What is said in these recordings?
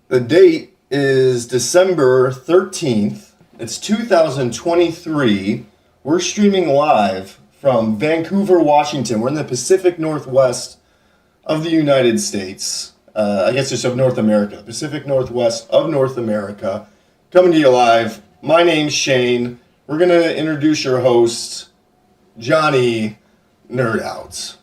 The date is December 13th. It's 2023. We're streaming live from Vancouver, Washington. We're in the Pacific Northwest of the United States. I guess just of North America. Pacific Northwest of North America. Coming to you live. My name's Shane. We're going to introduce your host, Johnny Nerdouts.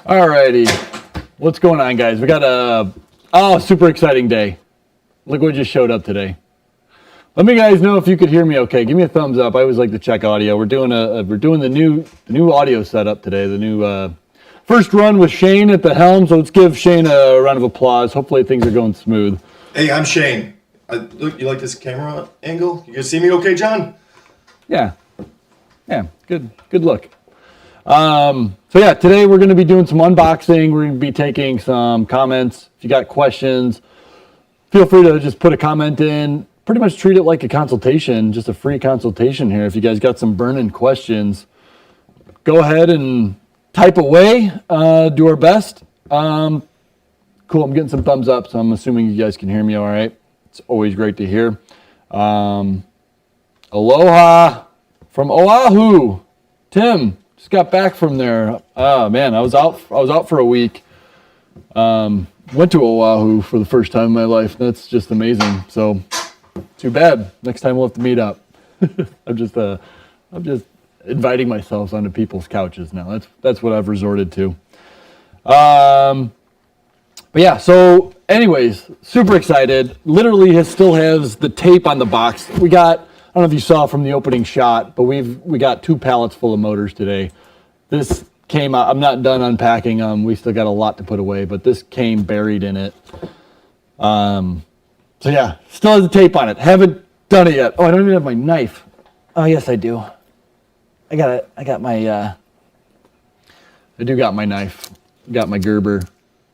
Alrighty, what's going on, guys? We got a super exciting day. Look what just showed up today. Let me guys know if you could hear me okay. Give me a thumbs up. I always like to check audio. We're doing the new audio setup today. The new first run with Shane at the helm. So let's give Shane a round of applause. Hopefully things are going smooth. Hey, I'm Shane. Look, you like this camera angle? You guys see me okay, John? Yeah, good look. So yeah, today we're going to be doing some unboxing. We're going to be taking some comments. If you got questions, feel free to just put a comment in. Pretty much treat it like a consultation, just a free consultation here. If you guys got some burning questions, go ahead and type away, do our best. Cool, I'm getting some thumbs up, so I'm assuming you guys can hear me all right. It's always great to hear. Aloha from Oahu. Tim. Just got back from there. Oh man, I was out for a week. Went to Oahu for the first time in my life. That's just amazing. So too bad. Next time we'll have to meet up. I'm just inviting myself onto people's couches now. That's what I've resorted to. But yeah, so anyways, super excited. Literally still has the tape on the box. I don't know if you saw from the opening shot, but we got 2 pallets full of motors today. This came out, I'm not done unpacking them. We still got a lot to put away, but this came buried in it. So yeah, still has the tape on it. Haven't done it yet. Oh, I don't even have my knife. Oh, yes, I do. I got my knife. Got my Gerber,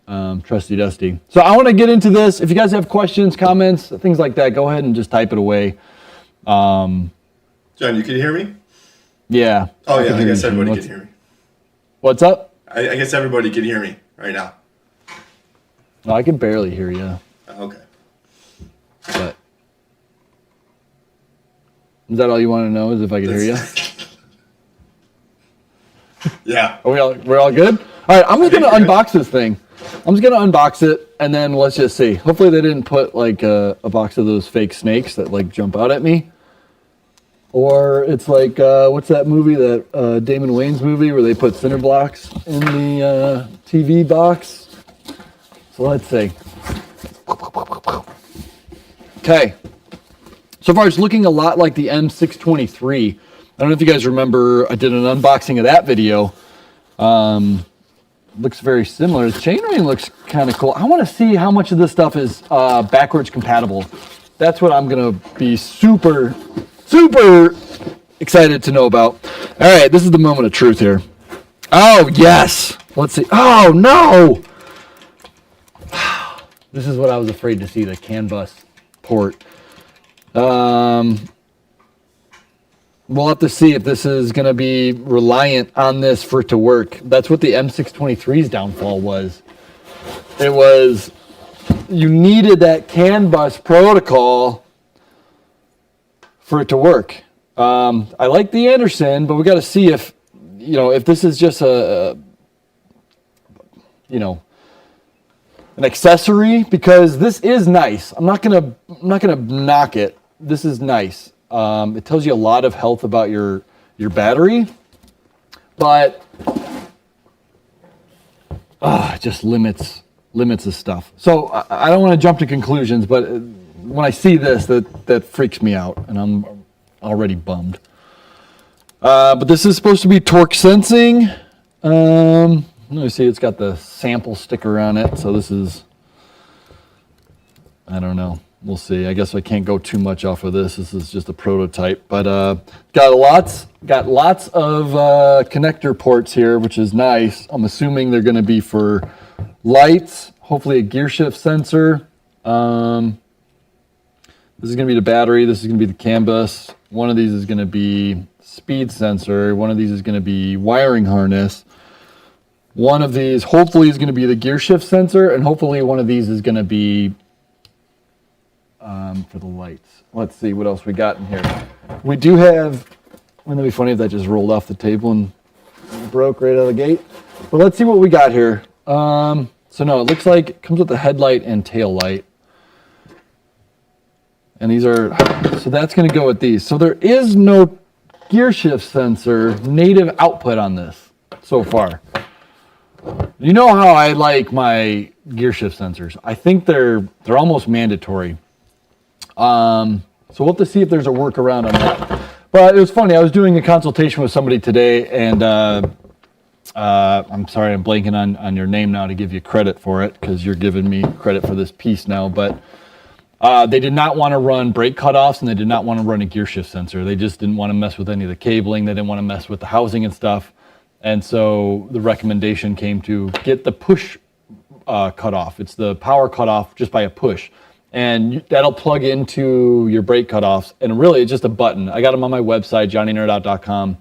trusty dusty. So I want to get into this. If you guys have questions, comments, things like that, go ahead and just type it away. John, you can hear me? Yeah. Oh yeah, I guess everybody can hear me. What's up? I guess everybody can hear me right now. No, I can barely hear you. Okay. But is that all you want to know? Is if I can hear you? Yeah. We're all good? All right, I'm just gonna unbox this thing. I'm just gonna unbox it and then let's just see. Hopefully they didn't put like a box of those fake snakes that like jump out at me. Or it's like, what's that movie, that Damon Wayans movie where they put cinder blocks in the TV box? So let's see. Okay. So far it's looking a lot like the M623. I don't know if you guys remember, I did an unboxing of that video. Looks very similar. The chainring looks kind of cool. I want to see how much of this stuff is backwards compatible. That's what I'm going to be super excited to know about. All right, this is the moment of truth here. Oh, yes. Let's see. Oh, no. This is what I was afraid to see, the CAN bus port. We'll have to see if this is going to be reliant on this for it to work. That's what the M623's downfall was. It was, you needed that CAN bus protocol for it to work. I like the Anderson, but we got to see if this is just an accessory, because this is nice. I'm not gonna knock it. This is nice. It tells you a lot of health about your battery, but it just limits the stuff. So I don't want to jump to conclusions, but when I see this, that freaks me out, and I'm already bummed. But this is supposed to be torque sensing. Let me see, it's got the sample sticker on it. So this is, I don't know. We'll see. I guess I can't go too much off of this. This is just a prototype, but got lots of connector ports here, which is nice. I'm assuming they're going to be for lights, hopefully a gear shift sensor. This is going to be the battery. This is going to be the CAN bus. One of these is going to be speed sensor. One of these is going to be wiring harness. One of these hopefully is going to be the gear shift sensor, and hopefully one of these is going to be for the lights. Let's see what else we got in here. We do have, wouldn't that be funny if that just rolled off the table and broke right out of the gate? But let's see what we got here. So no, it looks like it comes with the headlight and tail light. And these are, so that's going to go with these. So there is no gear shift sensor native output on this so far. You know how I like my gear shift sensors. I think they're almost mandatory. So we'll have to see if there's a workaround on that. But it was funny. I was doing a consultation with somebody today, and I'm sorry, I'm blanking on your name now to give you credit for it, because you're giving me credit for this piece now. But they did not want to run brake cutoffs, and they did not want to run a gear shift sensor. They just didn't want to mess with any of the cabling. They didn't want to mess with the housing and stuff. And so the recommendation came to get the push cutoff. It's the power cutoff just by a push. And that'll plug into your brake cutoffs. And really, it's just a button. I got them on my website, johnnynerdout.com.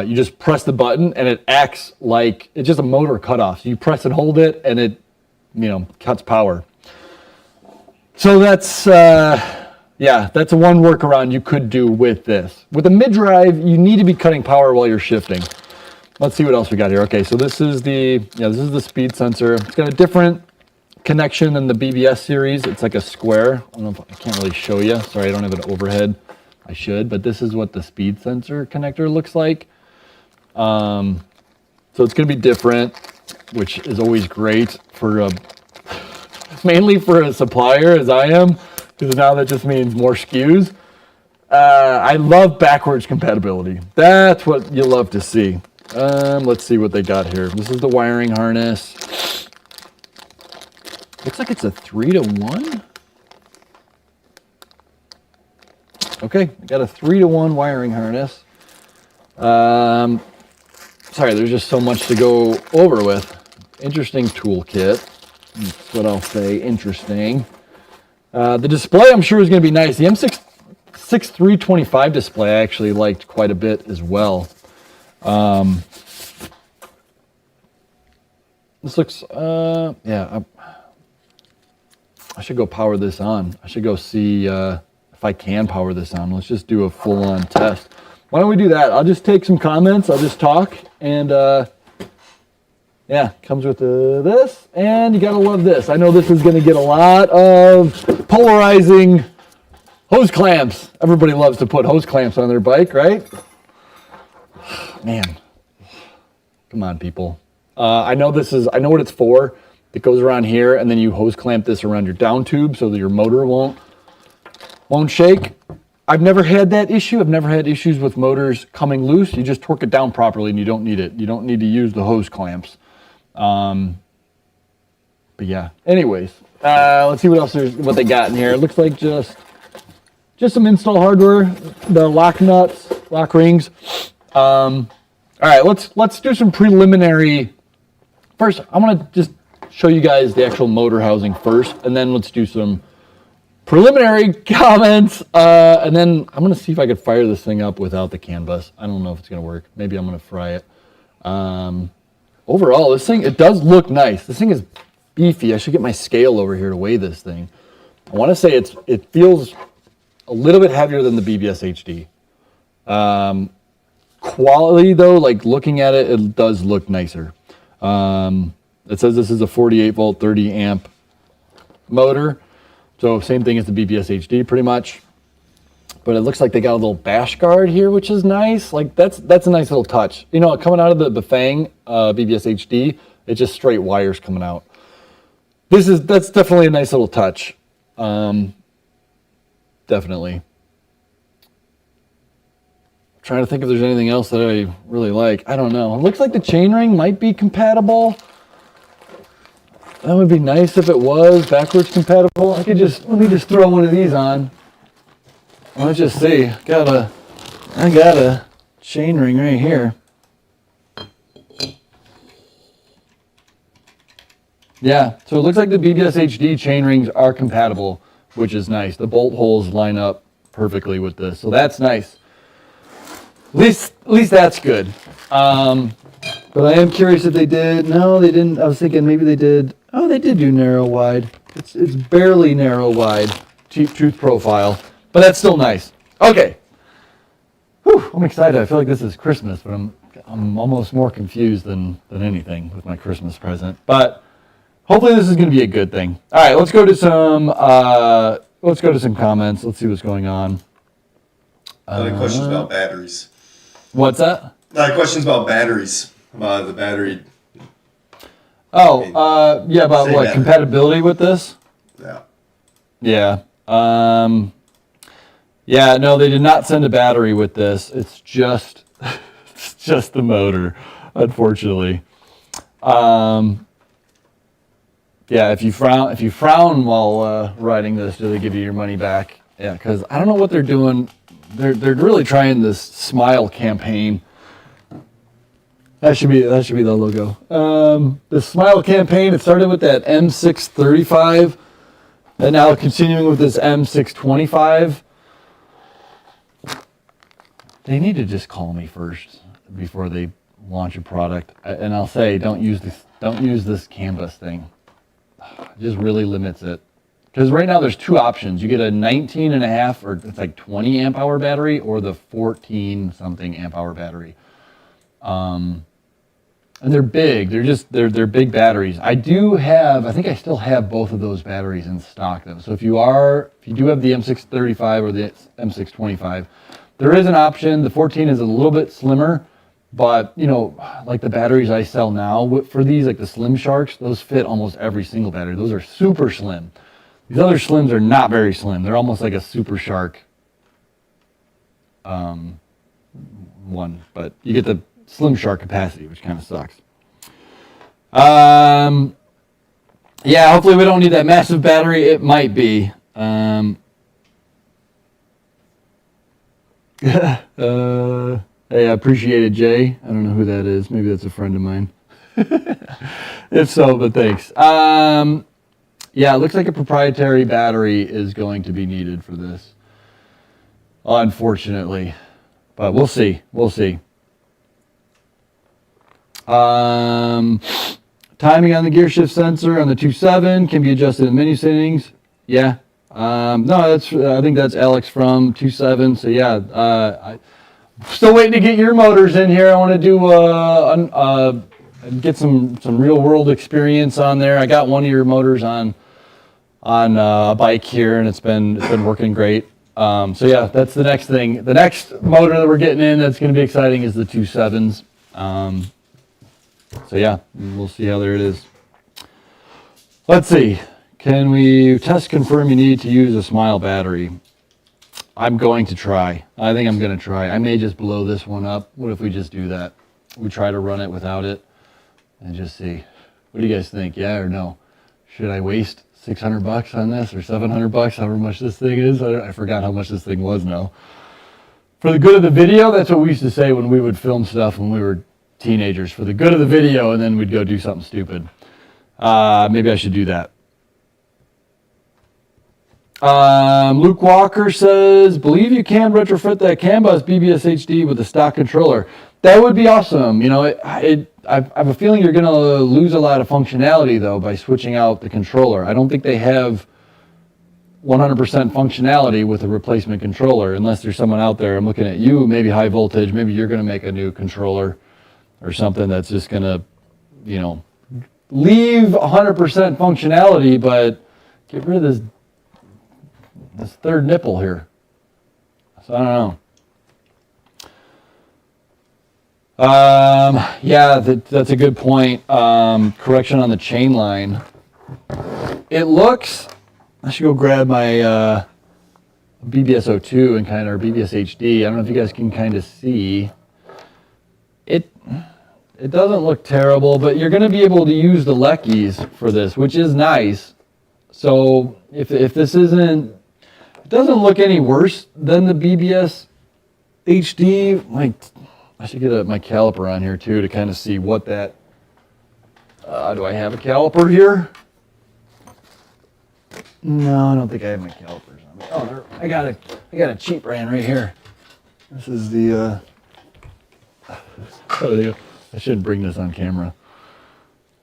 You just press the button, and it acts like it's just a motor cutoff. So you press and hold it, and it, cuts power. So that's, that's a one workaround you could do with this. With a mid-drive, you need to be cutting power while you're shifting. Let's see what else we got here. Okay, so this is the speed sensor. It's got a different connection than the BBS series. It's like a square. I don't know if I can't really show you. Sorry, I don't have an overhead. I should, but this is what the speed sensor connector looks like. So it's going to be different, which is always great for mainly for a supplier as I am, because now that just means more SKUs. I love backwards compatibility. That's what you love to see. Let's see what they got here. This is the wiring harness. Looks like it's a 3-to-1. Okay, I got a 3-to-1 wiring harness. Sorry, there's just so much to go over with. Interesting toolkit. That's what I'll say, interesting. The display I'm sure is going to be nice. The M6325 display I actually liked quite a bit as well. This looks, I should go power this on. I should go see if I can power this on. Let's just do a full-on test. Why don't we do that? I'll just take some comments. I'll just talk. And comes with this. And you got to love this. I know this is going to get a lot of polarizing hose clamps. Everybody loves to put hose clamps on their bike, right? Man, come on, people. I know what it's for. It goes around here, and then you hose clamp this around your down tube so that your motor won't shake. I've never had that issue. I've never had issues with motors coming loose. You just torque it down properly, and you don't need it. You don't need to use the hose clamps. But yeah. Anyways, let's see what they got in here. It looks like just some install hardware, the lock nuts, lock rings. All right, let's do some preliminary. First, I want to just show you guys the actual motor housing first, and then let's do some preliminary comments, and then I'm going to see if I could fire this thing up without the CAN bus. I don't know if it's going to work. Maybe I'm going to fry it. Overall, this thing, it does look nice. This thing is beefy. I should get my scale over here to weigh this thing. I want to say it feels a little bit heavier than the BBS HD. Quality, though, like looking at it, it does look nicer. It says this is a 48 volt, 30 amp motor. So same thing as the BBS HD pretty much. But it looks like they got a little bash guard here, which is nice. Like that's a nice little touch. Coming out of the Bafang BBS HD, it's just straight wires coming out. That's definitely a nice little touch. Definitely. trying to think if there's anything else that I really like. I don't know. It looks like the chainring might be compatible. That would be nice if it was backwards compatible. Let me just throw one of these on. Let's just see. I got a chainring right here. Yeah, so it looks like the BBS HD chainrings are compatible, which is nice. The bolt holes line up perfectly with this, so that's nice. At least that's good. But I am curious if they did. No, they didn't. I was thinking maybe they did. Oh, they did do narrow wide. It's barely narrow wide tooth profile, but that's still nice. Okay. Whew, I'm excited. I feel like this is Christmas, but I'm almost more confused than anything with my Christmas present. But hopefully this is going to be a good thing. All right, let's go to some comments. Let's see what's going on. Other questions about batteries. What's that? Questions about batteries. About the battery. Oh, yeah, about what? Battery. Compatibility with this? Yeah. Yeah. Yeah, no, they did not send a battery with this. It's just the motor, unfortunately. Yeah, if you frown while riding this, do they give you your money back? Yeah, because I don't know what they're doing. They're really trying this smile campaign. That should be the logo. The smile campaign. It started with that M635, and now continuing with this M625. They need to just call me first before they launch a product, and I'll say don't use this canvas thing. It just really limits it. Because right now there's two options. You get a 19.5 or it's like 20 amp hour battery, or the 14 something amp hour battery. And they're big. They're big batteries. I think I still have both of those batteries in stock though. So if you do have the M635 or the M625, there is an option. The 14 is a little bit slimmer, but like the batteries I sell now for these, like the Slim Sharks, those fit almost every single battery. Those are super slim. These other Slims are not very slim. They're almost like a Super Shark one, but you get the Slim Shark capacity, which kind of sucks. Yeah, hopefully we don't need that massive battery. It might be. Hey, I appreciate it, Jay. I don't know who that is. Maybe that's a friend of mine. If so, but thanks. Yeah, it looks like a proprietary battery is going to be needed for this, unfortunately. But we'll see. We'll see. Timing on the gear shift sensor on the 2.7 can be adjusted in menu settings. Yeah. No, I think that's Alex from 2.7. So yeah, I'm still waiting to get your motors in here. I want to do get some real world experience on there. I got one of your motors on a bike here, and it's been working great. So yeah, that's the next thing. The next motor that we're getting in that's going to be exciting is the 2.7s. So yeah, we'll see how there it is. Let's see. Can we test confirm you need to use a Smile battery? I'm going to try. I think I'm going to try. I may just blow this one up. What if we just do that? We try to run it without it and just see. What do you guys think? Yeah or no? Should I waste $600 on this or $700, however much this thing is? I forgot how much this thing was now. For the good of the video, that's what we used to say when we would film stuff when we were teenagers. For the good of the video, and then we'd go do something stupid. Maybe I should do that. Luke Walker says, believe you can retrofit that CAN bus BBS HD with a stock controller. That would be awesome. I have a feeling you're going to lose a lot of functionality, though, by switching out the controller. I don't think they have 100% functionality with a replacement controller, unless there's someone out there. I'm looking at you, maybe high voltage. Maybe you're going to make a new controller or something that's just going to, leave 100% functionality, but get rid of this third nipple here. So I don't know. Yeah, that's a good point. Correction on the chain line. It looks, I should go grab my BBS02 and kind of, or BBS HD. I don't know if you guys can kind of see. It doesn't look terrible, but you're going to be able to use the LEVs for this, which is nice. So if this isn't, it doesn't look any worse than the BBS HD. I should get my caliper on here too to kind of see what that. Do I have a caliper here? No, I don't think I have my calipers on me. Oh, I got a cheap brand right here. This is the. I shouldn't bring this on camera,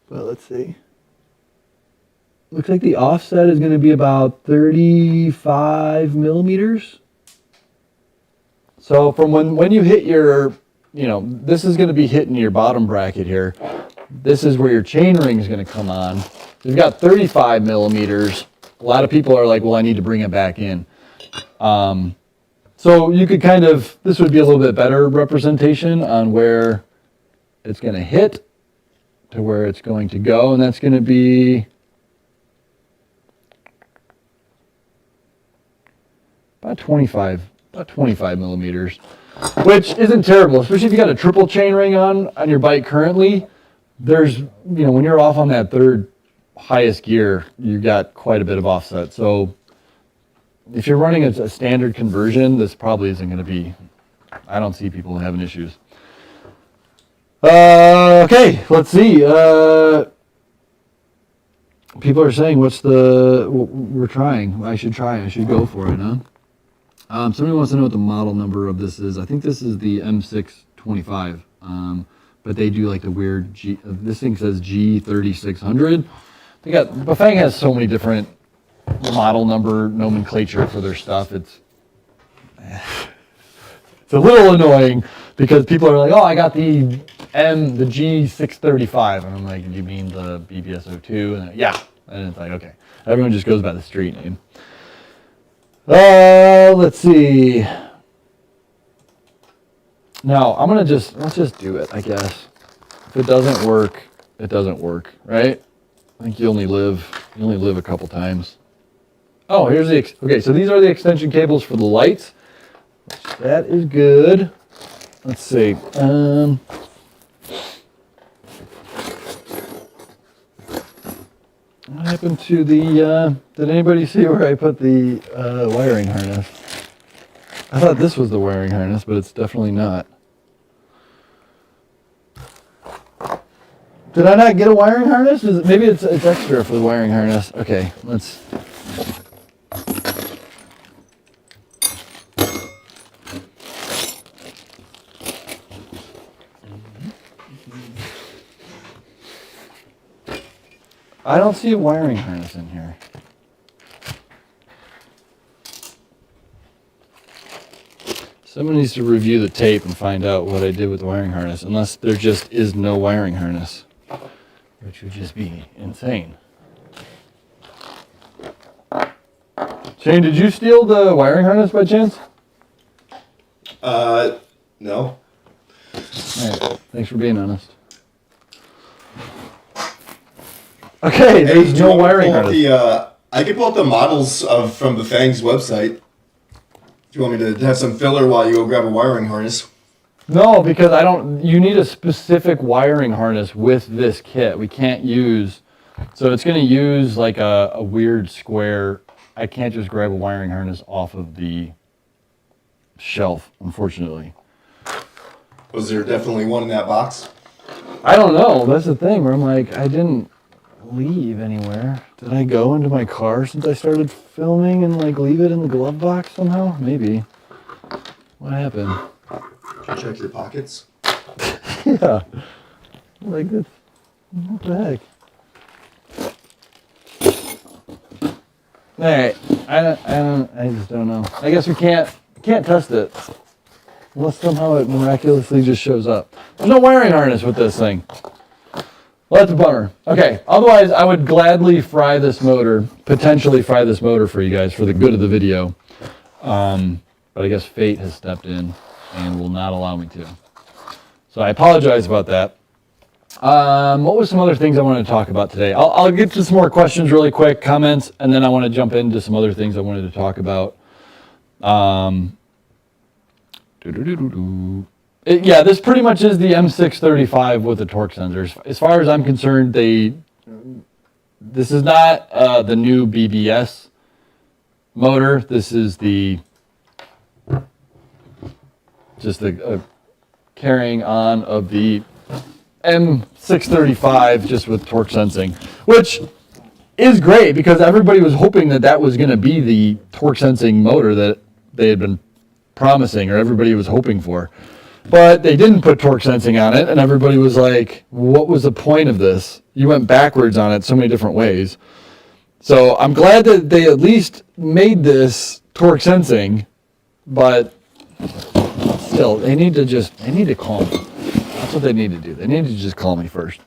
but let's see. Looks like the offset is going to be about 35 millimeters. So from when you hit your, this is going to be hitting your bottom bracket here. This is where your chain ring is going to come on. You've got 35 millimeters. A lot of people are like, well, I need to bring it back in. So you could this would be a little bit better representation on where it's going to hit to where it's going to go. And that's going to be about 25 millimeters, which isn't terrible, especially if you got a triple chain ring on your bike currently. There's, when you're off on that third highest gear, you got quite a bit of offset. So if you're running a standard conversion, this probably isn't going to be, I don't see people having issues. Okay, let's see. People are saying, we're trying. I should go for it, huh? Somebody wants to know what the model number of this is. I think this is the M625, but they do like the weird this thing says G3600. Bafang has so many different model number nomenclature for their stuff. It's a little annoying because people are like, oh, I got the G635, and I'm like, do you mean the BBS02? And yeah, and it's like, okay, everyone just goes by the street name. Let's see. Now let's just do it, I guess. If it doesn't work, it doesn't work, right? I think you only live a couple times. Oh, okay, so these are the extension cables for the lights. That is good. Let's see. What happened to did anybody see where I put the wiring harness? I thought this was the wiring harness, but it's definitely not. Did I not get a wiring harness? Maybe it's extra for the wiring harness. Okay, let's. I don't see a wiring harness in here. Someone needs to review the tape and find out what I did with the wiring harness, unless there just is no wiring harness, which would just be insane. Shane, did you steal the wiring harness by chance? No. All right, thanks for being honest. Okay, there's no wiring harness. I can pull up the models from Bafang's website. Do you want me to have some filler while you go grab a wiring harness? No, because you need a specific wiring harness with this kit. We can't use, so it's going to use like a weird square. I can't just grab a wiring harness off of the shelf, unfortunately. Was there definitely one in that box? I don't know. That's the thing where I'm like, I didn't leave anywhere. Did I go into my car since I started filming and like leave it in the glove box somehow? Maybe. What happened? Did you check your pockets? Yeah. Like this. What the heck? Alright. I just don't know. I guess we can't test it. Unless somehow it miraculously just shows up. There's no wiring harness with this thing. Well, that's a bummer. Okay, otherwise I would gladly potentially fry this motor for you guys for the good of the video. But I guess fate has stepped in and will not allow me to. So I apologize about that. What was some other things I wanted to talk about today? I'll get to some more questions really quick, comments, and then I want to jump into some other things I wanted to talk about. Yeah, this pretty much is the M635 with the torque sensors. As far as I'm concerned, this is not the new BBS motor. This is just the carrying on of the M635 just with torque sensing, which is great because everybody was hoping that was going to be the torque sensing motor that they had been promising or everybody was hoping for. But they didn't put torque sensing on it, and everybody was like, what was the point of this? You went backwards on it so many different ways. So I'm glad that they at least made this torque sensing, but still, they need to call me. That's what they need to do. They need to just call me first.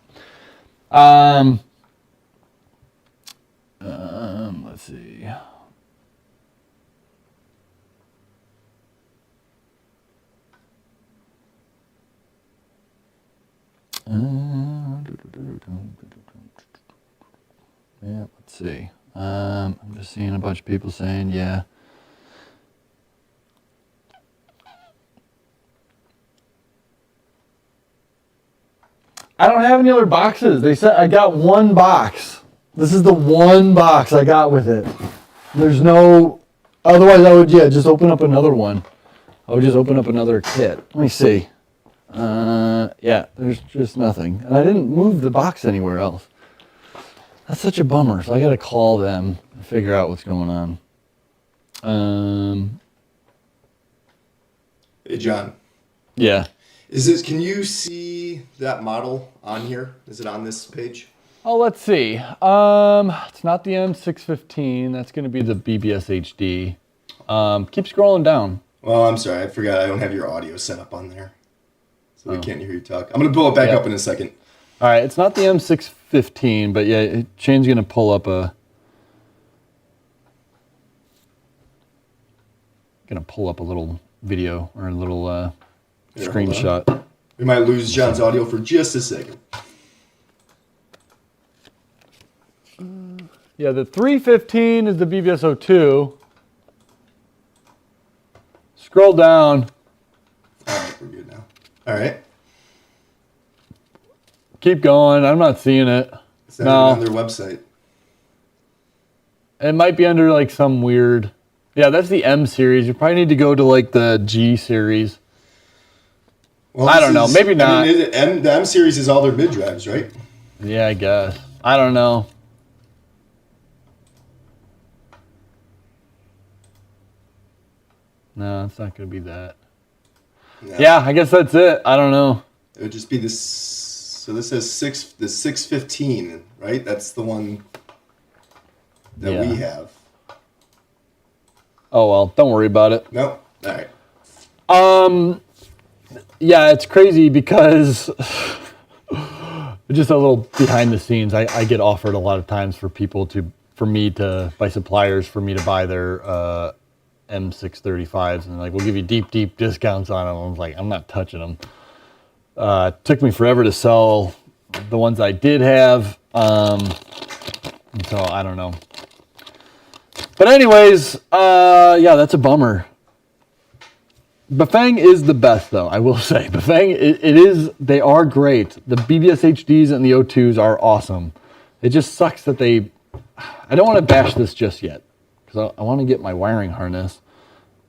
Let's see. Yeah, let's see. I'm just seeing a bunch of people saying, yeah. I don't have any other boxes. They said I got one box. This is the one box I got with it. There's no, otherwise I would, just open up another one. I would just open up another kit. Let me see. Yeah, there's just nothing. And I didn't move the box anywhere else. That's such a bummer. So I got to call them and figure out what's going on. Hey, John. Yeah. Can you see that model on here? Is it on this page? Oh, let's see. It's not the M615. That's going to be the BBS HD. Keep scrolling down. Well, I'm sorry. I forgot I don't have your audio set up on there. So we can't hear you talk. I'm going to pull it back up in a second. All right. It's not the M615, but yeah, Shane's going to pull up a little video or a little screenshot. We might lose John's audio for just a second. Yeah, the 315 is the BBS02. Scroll down. All right, we're good now. All right. Keep going. I'm not seeing it. It's not even on their website. It might be under like some weird. Yeah, that's the M series. You probably need to go to like the G series. Well, I don't know. Maybe not. I mean, the M series is all their mid drives, right? Yeah, I guess. I don't know. No, it's not going to be that. No. Yeah, I guess that's it. I don't know. It would just be this. So this says the 615, right? That's the one that we have. Oh, well, don't worry about it. Nope. All right. Yeah, it's crazy because just a little behind the scenes, I get offered a lot of times by suppliers for me to buy their M635s, and like, we'll give you deep discounts on them. I was like, I'm not touching them. It took me forever to sell the ones I did have, so I don't know. But anyways, yeah, that's a bummer. Bafang is the best, though, I will say. Bafang, they are great. The BBS HDs and the O2s are awesome. It just sucks that I don't want to bash this just yet, because I want to get my wiring harness,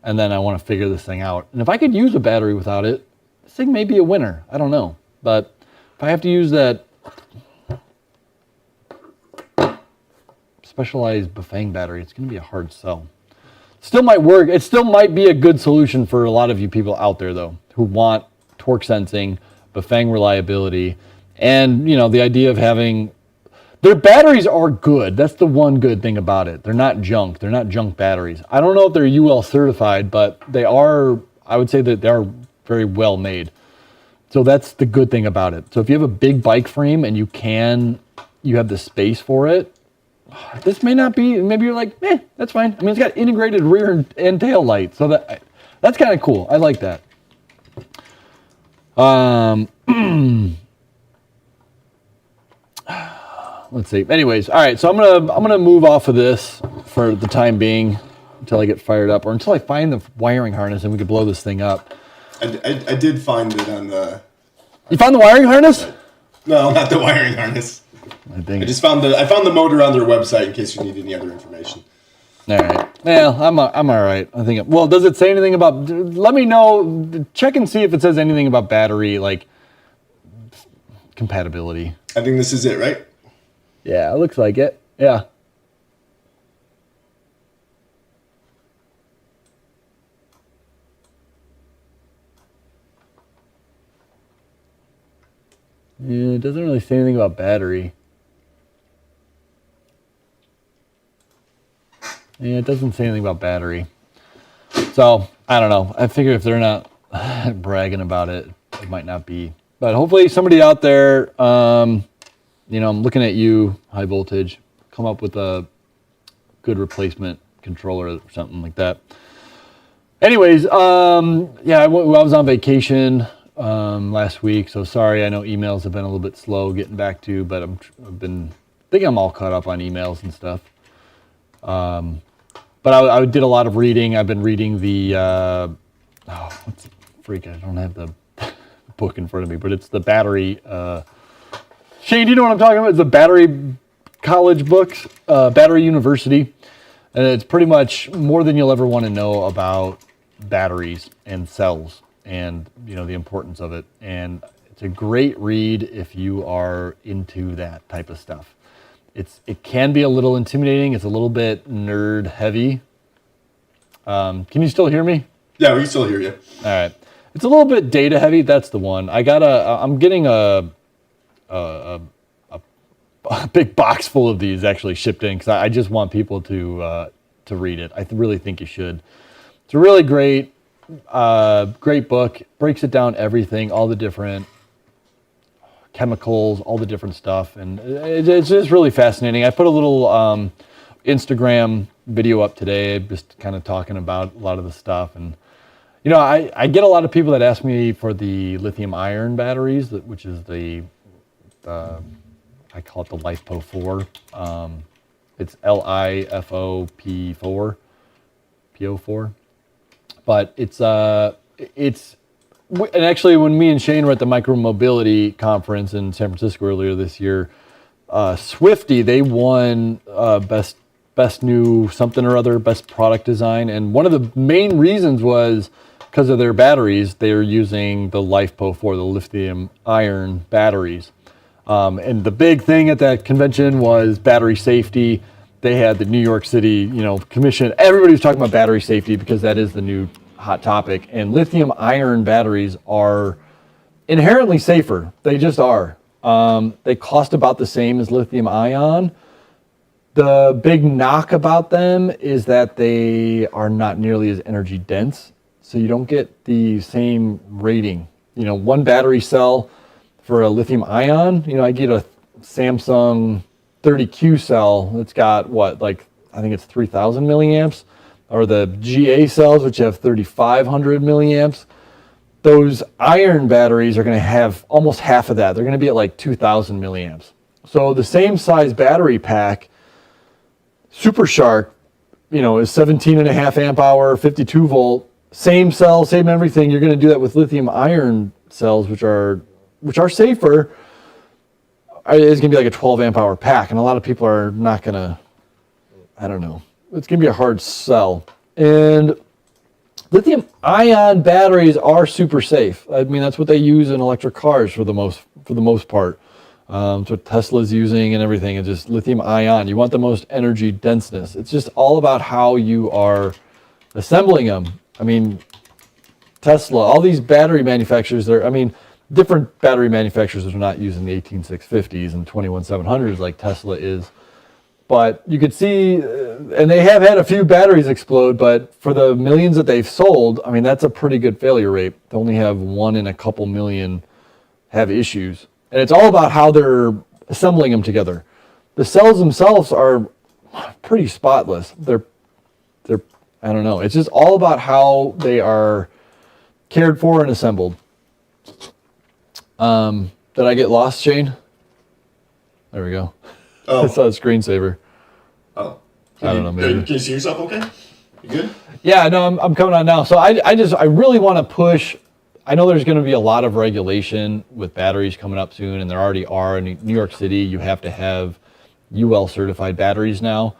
and then I want to figure this thing out. And if I could use a battery without it, this thing may be a winner. I don't know. But if I have to use that specialized Bafang battery, it's going to be a hard sell. Still might work. It still might be a good solution for a lot of you people out there, though, who want torque sensing, Bafang reliability, and, the idea of having... Their batteries are good. That's the one good thing about it. They're not junk. They're not junk batteries. I don't know if they're UL certified, but they are, I would say that they are very well made. So that's the good thing about it. So if you have a big bike frame and you have the space for it, this may not be, maybe you're like, that's fine. I mean, it's got integrated rear and tail lights. So that's kind of cool. I like that. Let's see. Anyways, all right. So I'm gonna move off of this for the time being. until I get fired up, or until I find the wiring harness and we could blow this thing up. I did find it on the... You found the wiring harness? No, not the wiring harness. I found the motor on their website in case you need any other information. All right. Well, I'm all right. I think. Well, does it say anything about? Let me know. Check and see if it says anything about battery like compatibility. I think this is it, right? Yeah, it looks like it. Yeah. Yeah, it doesn't really say anything about battery. Yeah, it doesn't say anything about battery. So, I don't know. I figure if they're not bragging about it, it might not be. But hopefully somebody out there, I'm looking at you, high voltage, come up with a good replacement controller or something like that. Anyways, I was on vacation last week, so sorry. I know emails have been a little bit slow getting back to, but I think I'm all caught up on emails and stuff. But I did a lot of reading. I've been reading the, I don't have the book in front of me, but it's the battery, Shane, do you know what I'm talking about? It's the battery college books, Battery University. And it's pretty much more than you'll ever want to know about batteries and cells and, the importance of it. And it's a great read if you are into that type of stuff. It can be a little intimidating. It's a little bit nerd heavy. Can you still hear me? Yeah, we can still hear you. All right. It's a little bit data heavy. That's the one. I'm getting a big box full of these actually shipped in because I just want people to read it. I really think you should. It's a really great book. Breaks it down everything, all the different chemicals, all the different stuff, and it's just really fascinating. I put a little Instagram video up today, just kind of talking about a lot of the stuff, and I get a lot of people that ask me for the lithium iron batteries, which is the I call it the LiFePO 4. It's LiFOP4, PO4, but it's and actually, when me and Shane were at the Micromobility Conference in San Francisco earlier this year, Swifty, they won best new something or other, best product design. And one of the main reasons was because of their batteries. They are using the LiFePO 4, the lithium iron batteries. And the big thing at that convention was battery safety. They had the New York City, commission. Everybody was talking about battery safety because that is the new hot topic, and lithium iron batteries are inherently safer. They just are. They cost about the same as lithium ion. The big knock about them is that they are not nearly as energy dense, so you don't get the same rating. One battery cell for a lithium ion, I get a Samsung 30Q cell that's got I think it's 3,000 milliamps. Or the GA cells, which have 3,500 milliamps. Those iron batteries are going to have almost half of that. They're going to be at 2,000 milliamps. So the same size battery pack, Super Shark, is 17 and a half amp hour, 52 volt, same cell, same everything. You're going to do that with lithium iron cells, which are safer. It's going to be like a 12 amp hour pack, and a lot of people are not going to, I don't know. It's going to be a hard sell. And lithium ion batteries are super safe. I mean, that's what they use in electric cars for the most part. It's what Tesla's using and everything. It's just lithium ion. You want the most energy denseness. It's just all about how you are assembling them. I mean, Tesla, all these battery manufacturers, different battery manufacturers are not using the 18650s and 21700s like Tesla is. But you could see, and they have had a few batteries explode, but for the millions that they've sold, that's a pretty good failure rate. To only have one in a couple million have issues. And it's all about how they're assembling them together. The cells themselves are pretty spotless. They're I don't know. It's just all about how they are cared for and assembled. Did I get lost, Shane? There we go. Oh. I saw a screensaver. Oh. I don't know, maybe. Can you see yourself okay? You good? Yeah, no, I'm coming on now. So I really want to push. I know there's going to be a lot of regulation with batteries coming up soon, and there already are. In New York City, you have to have UL certified batteries now.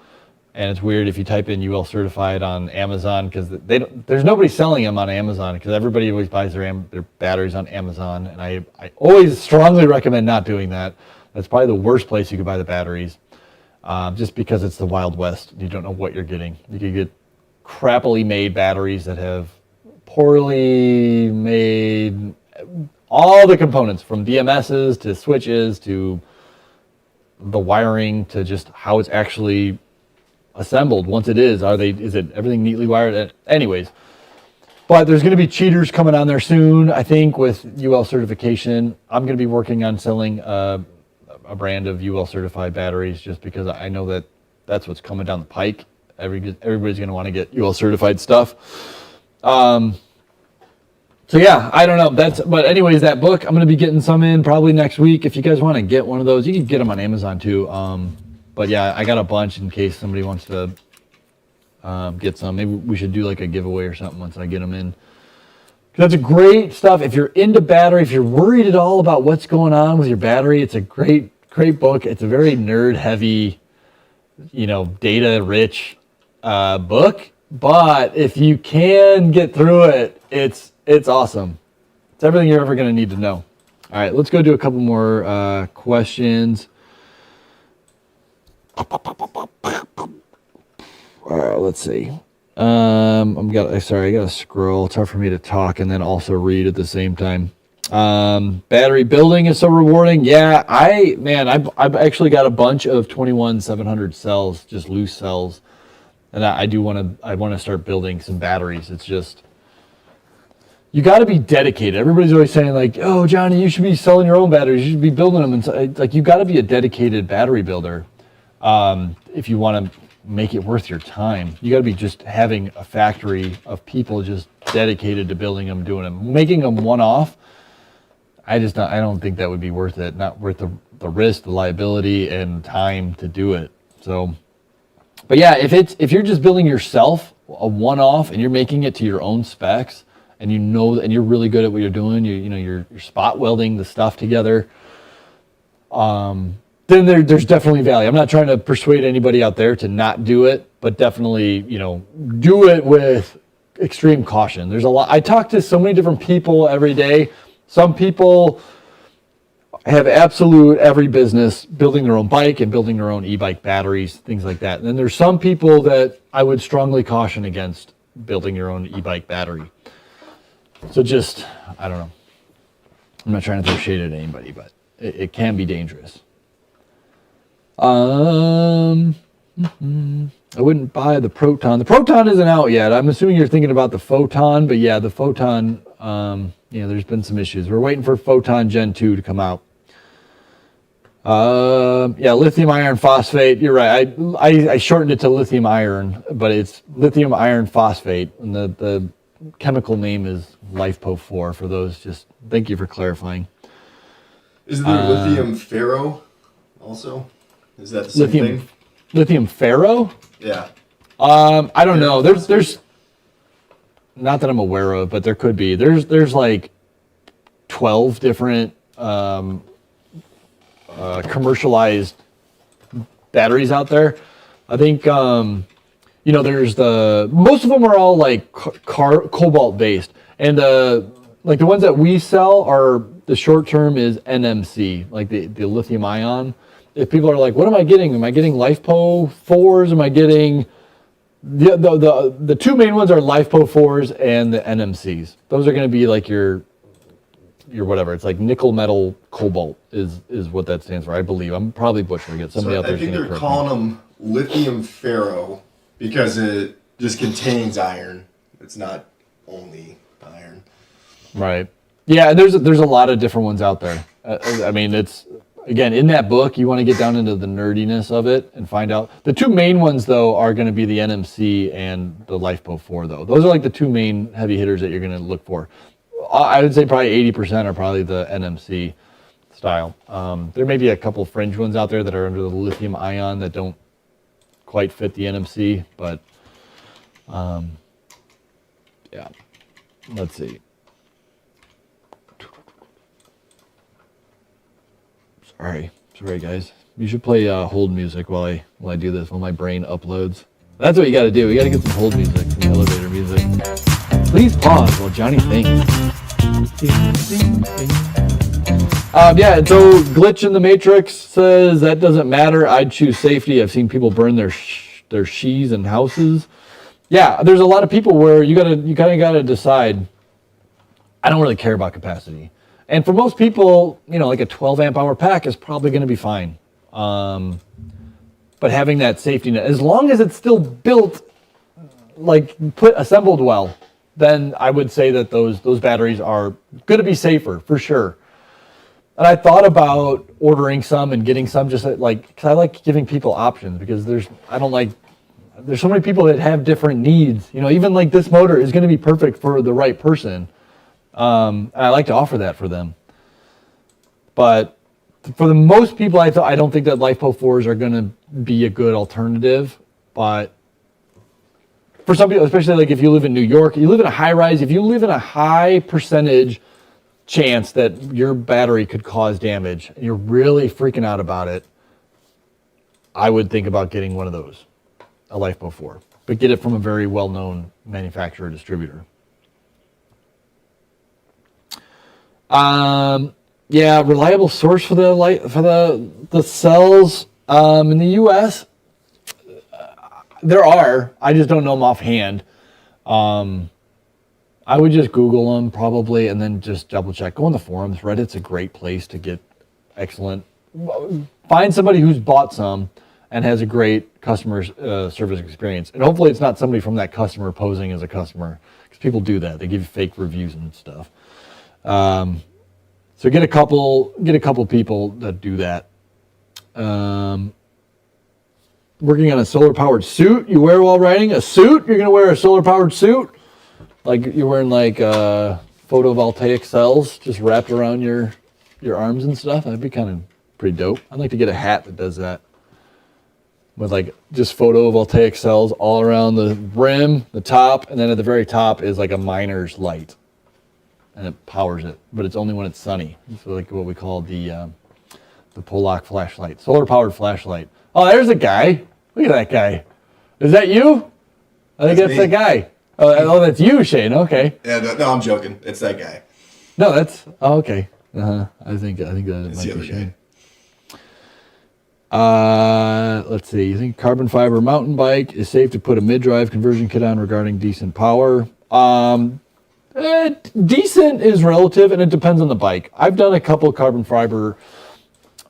And it's weird if you type in UL certified on Amazon because there's nobody selling them on Amazon because everybody always buys their batteries on Amazon. And I always strongly recommend not doing that. That's probably the worst place you could buy the batteries, just because it's the Wild West. You don't know what you're getting. You could get crappily made batteries that have poorly made all the components from BMSs to switches to the wiring to just how it's actually assembled. Once it is it everything neatly wired? Anyways, but there's going to be cheaters coming on there soon, I think, with UL certification. I'm going to be working on selling a brand of UL certified batteries just because I know that that's what's coming down the pike. Everybody's going to want to get UL certified stuff. So yeah, I don't know. But anyways, that book, I'm going to be getting some in probably next week. If you guys want to get one of those, you can get them on Amazon too. But yeah, I got a bunch in case somebody wants to get some. Maybe we should do like a giveaway or something once I get them in. That's a great stuff. If you're into battery, if you're worried at all about what's going on with your battery, it's a great book. It's a very nerd heavy, data rich book. But if you can get through it, it's awesome. It's everything you're ever going to need to know. All right, let's go do a couple more questions. Let's see. I gotta scroll. It's hard for me to talk and then also read at the same time. Battery building is so rewarding. Yeah, I've actually got a bunch of 21700 cells, just loose cells, and I want to start building some batteries. It's just, you got to be dedicated. Everybody's always saying like, "Oh, Johnny, you should be selling your own batteries. You should be building them." And so, like, you got to be a dedicated battery builder. If you want to make it worth your time, you got to be just having a factory of people just dedicated to building them, doing them, making them one-off. I don't think that would be worth it. Not worth the risk, the liability, and time to do it. So, but yeah, if you're just building yourself a one-off and you're making it to your own specs, and and you're really good at what you're doing, you're spot welding the stuff together. Then there's definitely value. I'm not trying to persuade anybody out there to not do it, but definitely, do it with extreme caution. There's a lot. I talk to so many different people every day. Some people have absolute every business building their own bike and building their own e-bike batteries, things like that. And then there's some people that I would strongly caution against building your own e-bike battery. So just, I don't know. I'm not trying to throw shade at anybody, but it can be dangerous. I wouldn't buy the Proton. The Proton isn't out yet. I'm assuming you're thinking about the Photon, but yeah, the Photon, there's been some issues. We're waiting for Photon Gen 2 to come out. Lithium iron phosphate. You're right. I shortened it to lithium iron, but it's lithium iron phosphate, and the chemical name is LiFePO4. For those, just thank you for clarifying. Is there lithium ferro also? Is that the same thing? Lithium ferro? Yeah. I don't know. There's not that I'm aware of, but there could be. There's like 12 different commercialized batteries out there. I think there's most of them are all like cobalt based, and like the ones that we sell are, the short term is NMC, like the lithium ion. If people are like, what am I getting? Am I getting LiFePO4s? Am I getting the two main ones are LiFePO4s and the NMCs. Those are going to be like your whatever. It's like nickel metal cobalt is what that stands for, I believe. I'm probably butchering it. Somebody out there. I think they're calling them lithium ferro because it just contains iron. It's not only iron. Right. Yeah, there's a lot of different ones out there. It's, again, in that book, you want to get down into the nerdiness of it and find out. The two main ones, though, are going to be the NMC and the LiFePO4, though. Those are like the two main heavy hitters that you're going to look for. I would say probably 80% are probably the NMC style. There may be a couple fringe ones out there that are under the lithium ion that don't quite fit the NMC, but Yeah. Let's see. Sorry, guys. You should play hold music while I do this, while my brain uploads. That's what you got to do. We got to get some hold music, some elevator music. Please pause while Johnny thinks. Yeah, so Glitch in the Matrix says that doesn't matter. I'd choose safety. I've seen people burn their shees and houses. Yeah, there's a lot of people where you kind of gotta decide. I don't really care about capacity, and for most people, like a 12 amp hour pack is probably going to be fine. But having that safety net, as long as it's still built, assembled well, then I would say that those batteries are going to be safer for sure. And I thought about ordering some and getting some, just because I like giving people options, because there's so many people that have different needs. Even like this motor is going to be perfect for the right person. And I like to offer that for them. But for the most people, I don't think that LiFePO4s are going to be a good alternative. But for some people, especially like if you live in New York, you live in a high rise, if you live in a high percentage chance that your battery could cause damage and you're really freaking out about it, I would think about getting one of those, a LiFePO4, but get it from a very well-known manufacturer distributor. Yeah, reliable source for the cells in the U.S. There are. I just don't know them offhand. I would just Google them probably, and then just double check. Go on the forums. Reddit's a great place to get excellent. Find somebody who's bought some and has a great customer service experience, and hopefully it's not somebody from that customer posing as a customer, because people do that. They give you fake reviews and stuff. So get a couple people that do that. Working on a solar powered suit you wear while riding? A suit? You're gonna wear a solar powered suit? Like you're wearing photovoltaic cells just wrapped around your arms and stuff? That'd be kind of pretty dope. I'd like to get a hat that does that. With just photovoltaic cells all around the rim, the top, and then at the very top is like a miner's light. And it powers it, but it's only when it's sunny. It's like what we call the Polak flashlight, solar powered flashlight. Oh, there's a guy. Look at that guy. Is that you? I think that's the guy. Oh, that's you, Shane. Okay. Yeah, no, I'm joking. It's that guy. No, okay. I think that might be Shane. Let's see. You think carbon fiber mountain bike is safe to put a mid-drive conversion kit on regarding decent power? Decent is relative, and it depends on the bike. I've done a couple of carbon fiber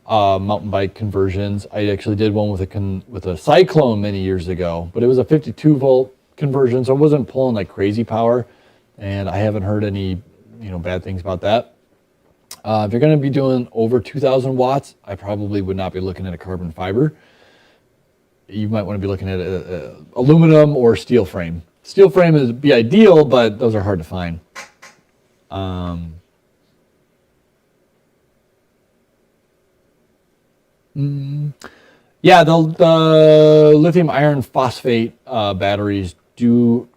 mountain bike conversions. I actually did one with a Cyclone many years ago, but it was a 52 volt conversion, so it wasn't pulling like crazy power, and I haven't heard any bad things about that. If you're going to be doing over 2,000 watts, I probably would not be looking at a carbon fiber. You might want to be looking at aluminum or steel frame. Steel frame would be ideal, but those are hard to find. Yeah, the lithium iron phosphate batteries do,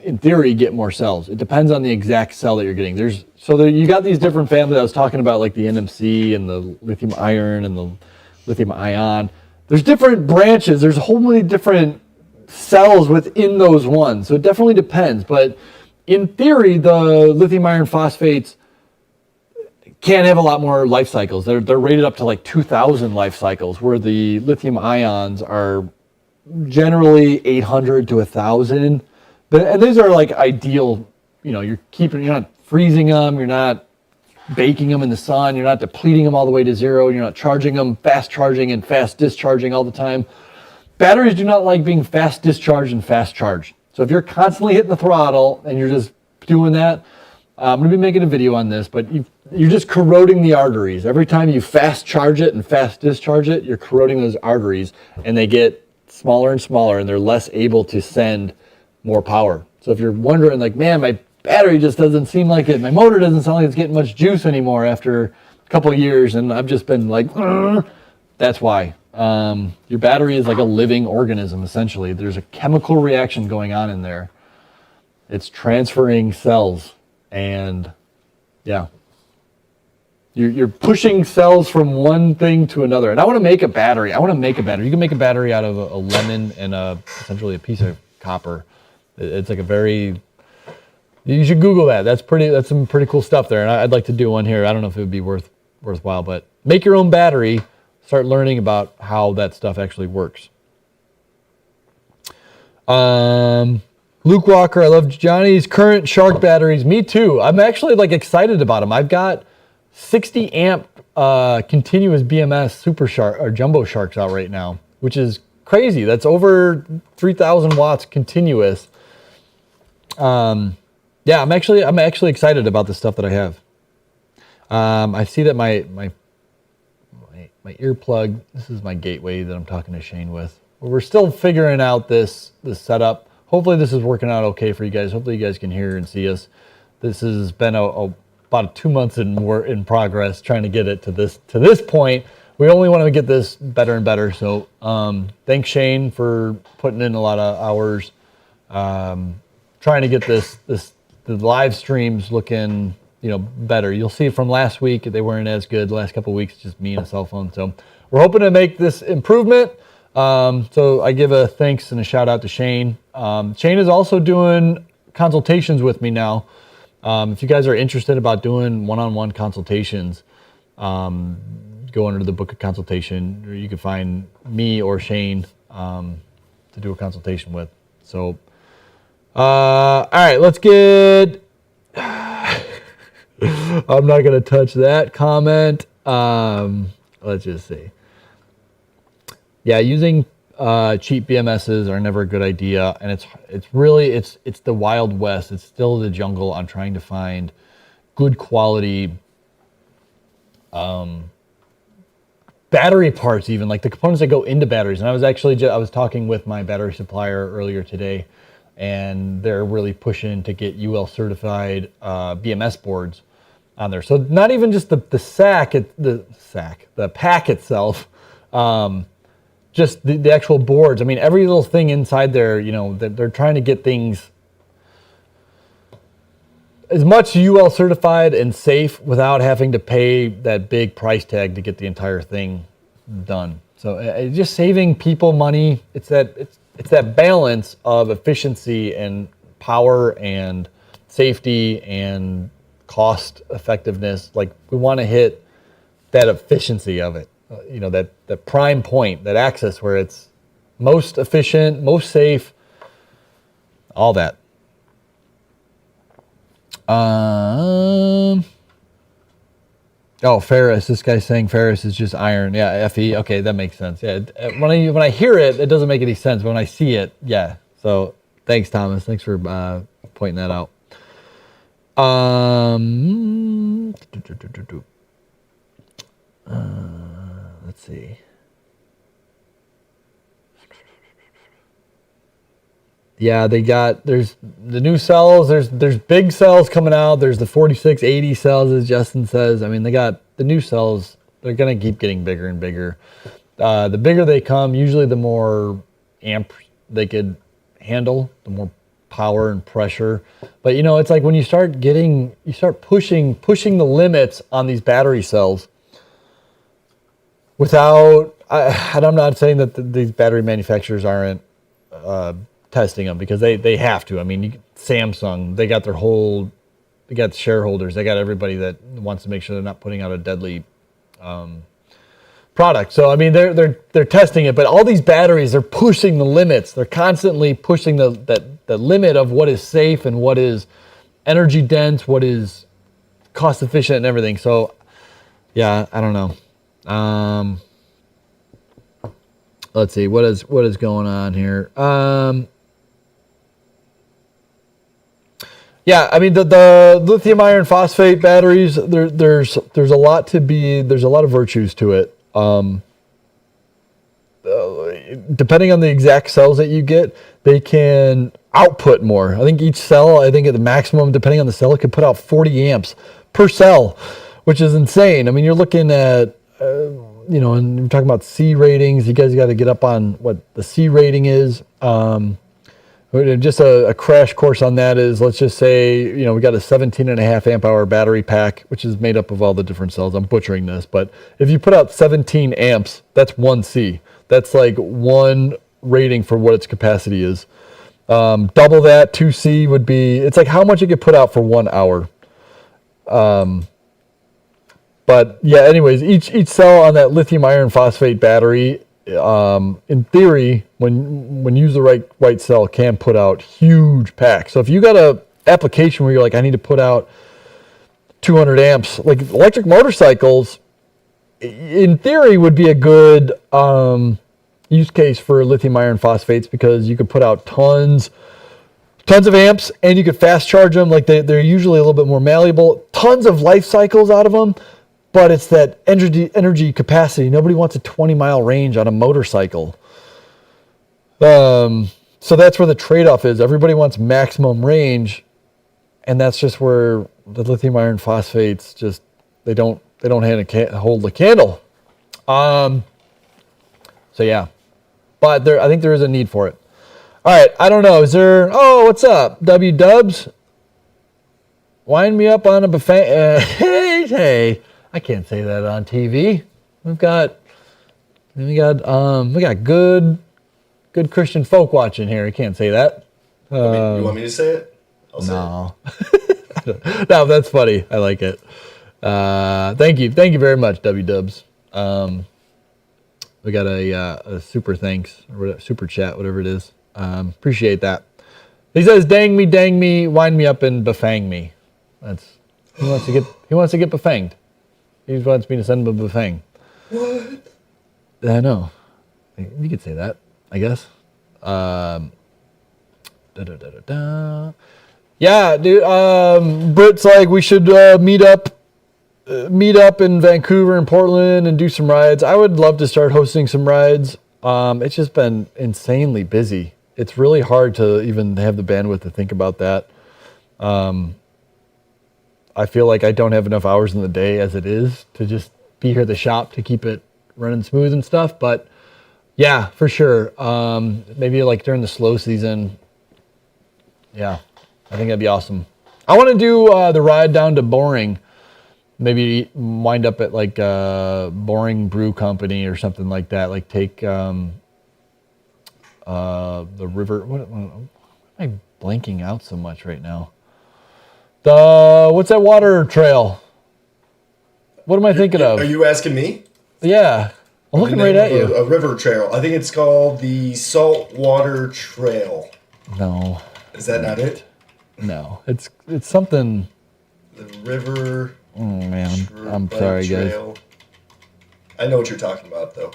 in theory, get more cells. It depends on the exact cell that you're getting. You got these different families I was talking about, like the NMC and the lithium iron and the lithium ion. There's different branches. There's a whole many different cells within those ones. So it definitely depends. But in theory, the lithium iron phosphates can have a lot more life cycles. They're rated up to like 2,000 life cycles, where the lithium ions are generally 800 to 1,000. And these are like ideal, you're not freezing them, you're not baking them in the sun, you're not depleting them all the way to zero, you're not charging them, fast charging and fast discharging all the time. Batteries do not like being fast discharged and fast charged. So if you're constantly hitting the throttle and you're just doing that, I'm going to be making a video on this, but you're just corroding the arteries. Every time you fast charge it and fast discharge it, you're corroding those arteries, and they get smaller and smaller, and they're less able to send more power. So if you're wondering, like, man, my battery just doesn't seem like it, my motor doesn't sound like it's getting much juice anymore after a couple of years, and I've just been like, that's why. Your battery is like a living organism, essentially. There's a chemical reaction going on in there. It's transferring cells, and yeah. You're pushing cells from one thing to another. And I want to make a battery. You can make a battery out of a lemon and essentially a piece of copper. It's like you should Google that. That's some pretty cool stuff there. And I'd like to do one here. I don't know if it would be worthwhile, but make your own battery. Start learning about how that stuff actually works. Luke Walker, I love Johnny's current Shark batteries. Me too. I'm actually excited about them. I've got 60 amp continuous BMS Super Shark or Jumbo Sharks out right now, which is crazy. That's over 3,000 watts continuous. I'm actually excited about the stuff that I have. I see that my earplug. This is my gateway that I'm talking to Shane with. We're still figuring out this setup. Hopefully this is working out okay for you guys. Hopefully you guys can hear and see us. This has been about 2 months in progress trying to get it to this point. We only want to get this better and better. So thanks Shane for putting in a lot of hours trying to get the live streams looking better. You'll see from last week they weren't as good. The last couple of weeks just me and a cell phone. So we're hoping to make this improvement. So I give a thanks and a shout out to Shane. Shane is also doing consultations with me now. If you guys are interested about doing one-on-one consultations, go under the book of consultation, or you can find me or Shane to do a consultation with. So, all right, let's get. I'm not going to touch that comment. Let's just see. Yeah, using cheap BMSs are never a good idea, and it's really the Wild West. It's still the jungle on trying to find good quality battery parts, even like the components that go into batteries. And I was talking with my battery supplier earlier today, and they're really pushing to get UL certified BMS boards on there. So not even just the pack itself. Just the actual boards. I mean, every little thing inside there, they're trying to get things as much UL certified and safe without having to pay that big price tag to get the entire thing done. So just saving people money. It's that balance of efficiency and power and safety and cost effectiveness. Like we want to hit that efficiency of it. That prime point, that axis where it's most efficient, most safe, all that. Ferrous. This guy's saying ferrous is just iron. Yeah, Fe. Okay, that makes sense. Yeah, when I hear it, it doesn't make any sense. But when I see it, yeah. So thanks, Thomas. Thanks for pointing that out. Let's see. Yeah, there's the new cells, there's big cells coming out, there's the 4680 cells, as Justin says. I mean, they got the new cells, they're gonna keep getting bigger and bigger. The bigger they come, usually the more amp they could handle, the more power and pressure. But it's like when you start pushing the limits on these battery cells, and I'm not saying that these battery manufacturers aren't testing them, because they have to. I mean, Samsung, they got the shareholders, they got everybody that wants to make sure they're not putting out a deadly product. So I mean, they're testing it, but all these batteries, they're pushing the limits. They're constantly pushing the limit of what is safe and what is energy dense, what is cost efficient, and everything. So yeah, I don't know. Let's see what is going on here. Yeah, I mean the lithium iron phosphate batteries. There's a lot of virtues to it. Depending on the exact cells that you get, they can output more. I think each cell, at the maximum, depending on the cell, it can put out 40 amps per cell, which is insane. I mean, you're looking at and we're talking about C ratings. You guys got to get up on what the C rating is. Just a crash course on that is, let's just say, we got a 17.5 amp hour battery pack, which is made up of all the different cells. I'm butchering this, but if you put out 17 amps, that's 1C. That's like one rating for what its capacity is. Double that, 2C would be, it's like how much it could put out for 1 hour. But yeah, anyways, each cell on that lithium iron phosphate battery, in theory, when you use the right cell, can put out huge packs. So if you got a application where you're like, I need to put out 200 amps, like electric motorcycles, in theory would be a good use case for lithium iron phosphates, because you could put out tons of amps and you could fast charge them. Like they're usually a little bit more malleable, tons of life cycles out of them. But it's that energy capacity. Nobody wants a 20-mile range on a motorcycle. So that's where the trade-off is. Everybody wants maximum range, and that's just where the lithium iron phosphates just they don't hold the candle. So yeah, but I think there is a need for it. All right, I don't know. Is there? Oh, what's up, W Dubs? Wind me up on a buffet. Hey. I can't say that on TV. We got good Christian folk watching here. I can't say that. You want me to say it? I'll say it. No, that's funny. I like it. Thank you very much, W Dubs. We got a super thanks or whatever, super chat, whatever it is. Appreciate that. He says, "Dang me, wind me up and bafang me." He wants to get bafanged. He wants me to send him a bafang. What? I know. You could say that, I guess. Yeah, dude. Britt's like, we should meet up in Vancouver and Portland and do some rides. I would love to start hosting some rides. It's just been insanely busy. It's really hard to even have the bandwidth to think about that. I feel like I don't have enough hours in the day as it is to just be here at the shop to keep it running smooth and stuff. But yeah, for sure. Maybe like during the slow season. Yeah, I think that'd be awesome. I want to do the ride down to Boring. Maybe wind up at like Boring Brew Company or something like that. Like take the river. What am I blanking out so much right now? What's that water trail? What am I thinking of? Are you asking me? Yeah. I'm looking right at you. A river trail. I think it's called the Saltwater Trail. No. Is that not it? No. It's something. The river. Oh man, I'm sorry, trail. Guys. I know what you're talking about, though.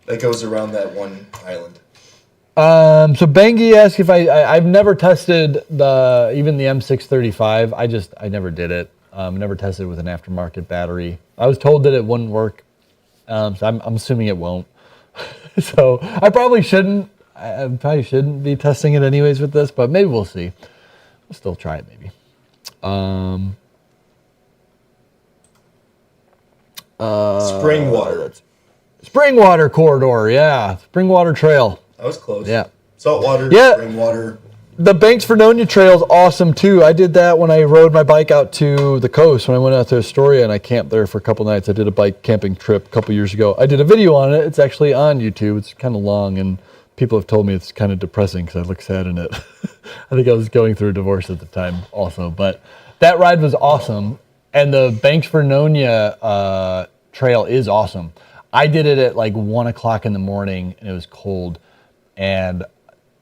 That goes around that one island. So Bengi asked if I've never tested even the M635. I never did it. Never tested with an aftermarket battery. I was told that it wouldn't work. So I'm assuming it won't. So I probably shouldn't. I probably shouldn't be testing it anyways with this, but maybe we'll see. We'll still try it maybe. Springwater corridor, yeah. Springwater Trail. That was close. Yeah. Saltwater, yeah. Springwater. The Banks Vernonia Trail is awesome too. I did that when I rode my bike out to the coast, when I went out to Astoria and I camped there for a couple nights. I did a bike camping trip a couple years ago. I did a video on it. It's actually on YouTube. It's kind of long and people have told me it's kind of depressing because I look sad in it. I think I was going through a divorce at the time also. But that ride was awesome. And the Banks Vernonia trail is awesome. I did it at like 1 o'clock in the morning and it was cold. And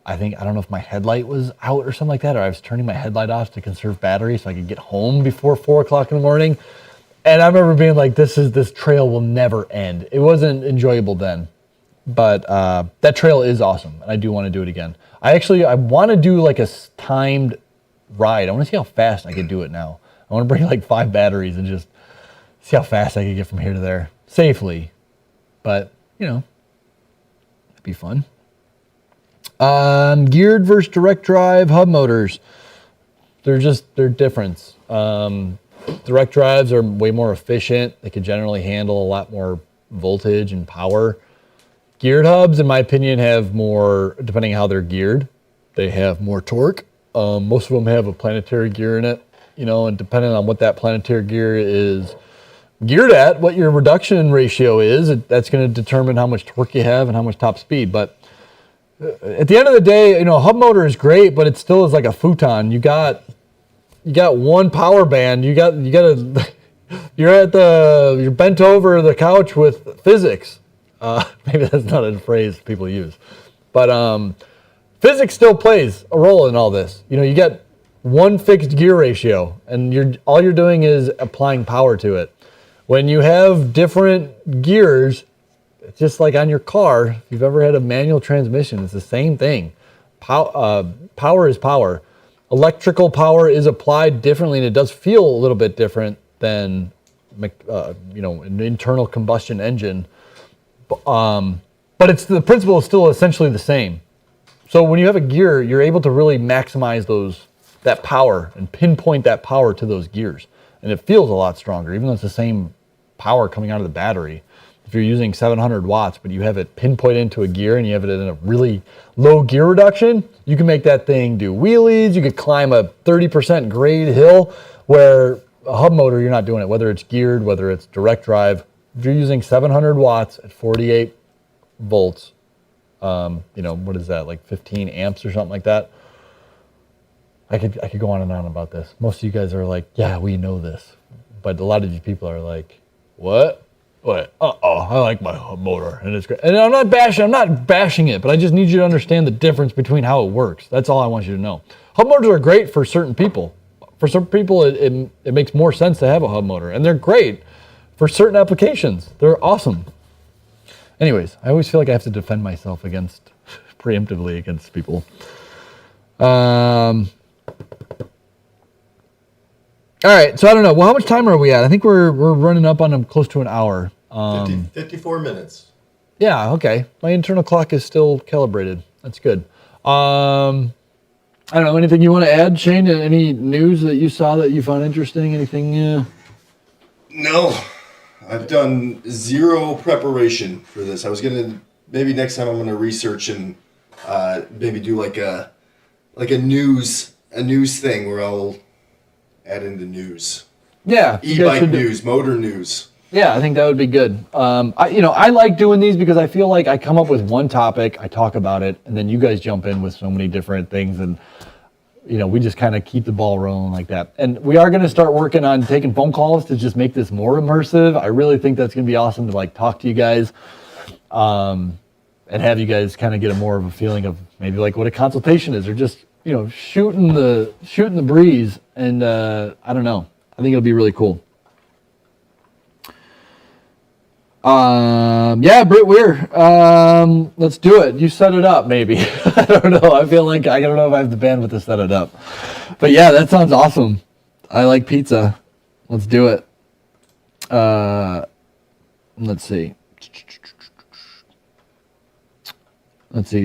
I don't know if my headlight was out or something like that, or I was turning my headlight off to conserve battery so I could get home before 4 o'clock in the morning. And I remember being like, this trail will never end. It wasn't enjoyable then, but that trail is awesome. And I do want to do it again. I want to do like a timed ride. I want to see how fast I could do it now. I want to bring like 5 batteries and just see how fast I could get from here to there safely. But, it'd be fun. Geared versus direct drive hub motors. They're different. Direct drives are way more efficient. They can generally handle a lot more voltage and power. Geared hubs, in my opinion, have more, depending on how they're geared, they have more torque. Most of them have a planetary gear in it, and depending on what that planetary gear is geared at, what your reduction ratio is, that's going to determine how much torque you have and how much top speed. But at the end of the day, a hub motor is great, but it still is like a futon. You got one power band. You're bent over the couch with physics. Maybe that's not a phrase people use, but physics still plays a role in all this. You get one fixed gear ratio, and all you're doing is applying power to it. When you have different gears, it's just like on your car. If you've ever had a manual transmission, it's the same thing. Power is power. Electrical power is applied differently, and it does feel a little bit different than an internal combustion engine. But the principle is still essentially the same. So when you have a gear, you're able to really maximize that power and pinpoint that power to those gears. And it feels a lot stronger, even though it's the same power coming out of the battery. If you're using 700 watts, but you have it pinpointed into a gear and you have it in a really low gear reduction, you can make that thing do wheelies. You could climb a 30% grade hill, where a hub motor, you're not doing it, whether it's geared, whether it's direct drive. If you're using 700 watts at 48 volts, what is that, like 15 amps or something like that? I could go on and on about this. Most of you guys are like, yeah, we know this. But a lot of these people are like, what? I like my hub motor, and it's great. And I'm not bashing it, but I just need you to understand the difference between how it works. That's all I want you to know. Hub motors are great for certain people. For some people, it makes more sense to have a hub motor, and they're great for certain applications. They're awesome. Anyways, I always feel like I have to defend myself preemptively against people. All right, so I don't know. Well, how much time are we at? I think we're running up on close to an hour. 54 minutes. Yeah, okay. My internal clock is still calibrated. That's good. I don't know. Anything you want to add, Shane? Any news that you saw that you found interesting? Anything? No. I've done zero preparation for this. I was maybe next time I'm gonna research and maybe do like a news thing where I'll add in the news. Yeah. E-bike news, motor news. Yeah, I think that would be good. I like doing these because I feel like I come up with one topic, I talk about it, and then you guys jump in with so many different things, and we just kind of keep the ball rolling like that. And we are going to start working on taking phone calls to just make this more immersive. I really think that's going to be awesome to talk to you guys, and have you guys kind of get more of a feeling of maybe like what a consultation is, or just shooting the breeze. And I don't know. I think it'll be really cool. Britt Weir. Let's do it. You set it up, maybe. I don't know. I feel like I don't know if I have the bandwidth to set it up. But yeah, that sounds awesome. I like pizza. Let's do it. Let's see.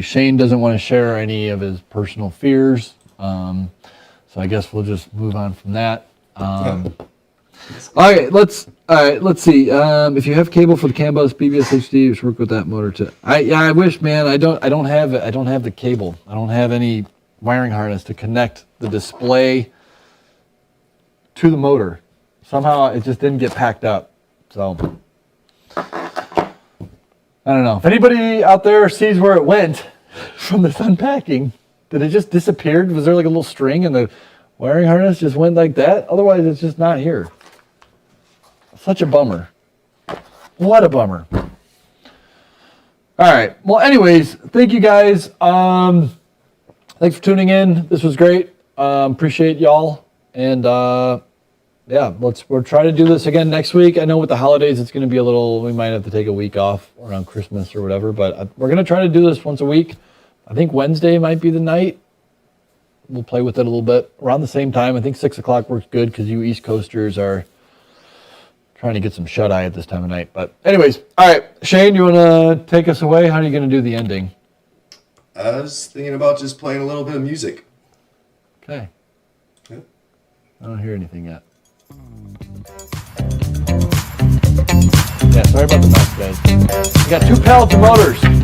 Shane doesn't want to share any of his personal fears. So I guess we'll just move on from that. All right, let's see. If you have cable for the CAN bus BBS HD, just work with that motor too. I wish, man. I don't have the cable. I don't have any wiring harness to connect the display to the motor. Somehow it just didn't get packed up. So I don't know. If anybody out there sees where it went from this unpacking, did it just disappeared? Was there like a little string and the wiring harness just went like that? Otherwise, it's just not here. Such a bummer. What a bummer. All right. Well, anyways, thank you guys. Thanks for tuning in. This was great. Appreciate y'all. And we'll try to do this again next week. I know with the holidays, it's going to be we might have to take a week off around Christmas or whatever, but we're going to try to do this once a week. I think Wednesday might be the night. We'll play with it a little bit around the same time. I think 6 o'clock works good because you East Coasters are trying to get some shut-eye at this time of night. But anyways, all right. Shane, you want to take us away? How are you going to do the ending? I was thinking about just playing a little bit of music. Okay. Yeah. I don't hear anything yet. Yeah, sorry about the mess, guys. We got 2 pallets of motors.